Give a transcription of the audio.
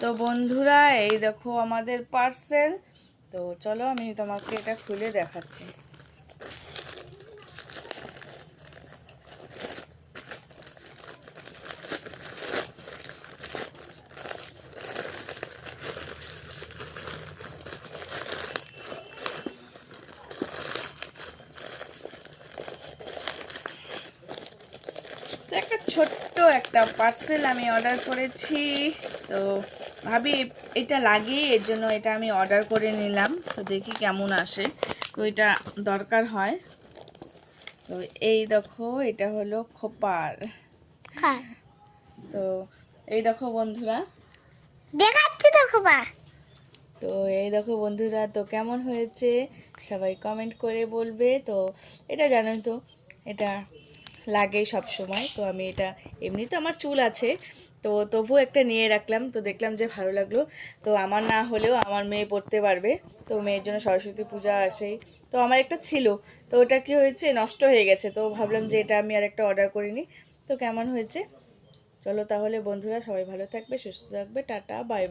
তো বন্ধুরা এই দেখো আমাদের পার্সেল। তো চলো আমি তোমাকে এটা খুলে দেখাচ্ছি। তো একটা ছোট্ট একটা পার্সেল আমি অর্ডার করেছি। তো ভাবি এটা লাগে, এর জন্য এটা আমি অর্ডার করে নিলাম। তো দেখি কেমন আসে। তো এটা দরকার হয়। তো এই দেখো এটা হলো খোপার। তো এই দেখো বন্ধুরা, দেখাচ্ছি তো খোপা। তো এই দেখো বন্ধুরা, তো কেমন হয়েছে সবাই কমেন্ট করে বলবে। তো এটা জানেন তো এটা লাগে সব সময়। তো আমি এটা এমনি তো আমার চুল আছে, তো তবু একটা নিয়ে রাখলাম। তো দেখলাম যে ভালো লাগলো। তো আমার না হলেও আমার মেয়ে পড়তে পারবে। তো মেয়ের জন্য সরস্বতী পূজা আসেই। তো আমার একটা ছিল, তো ওটা কি হয়েছে, নষ্ট হয়ে গেছে। তো ভাবলাম যে এটা আমি আর একটা অর্ডার করিনি। তো কেমন হয়েছে চলো তাহলে বন্ধুরা, সবাই ভালো থাকবে, সুস্থ থাকবে, টাটা বাই বাই।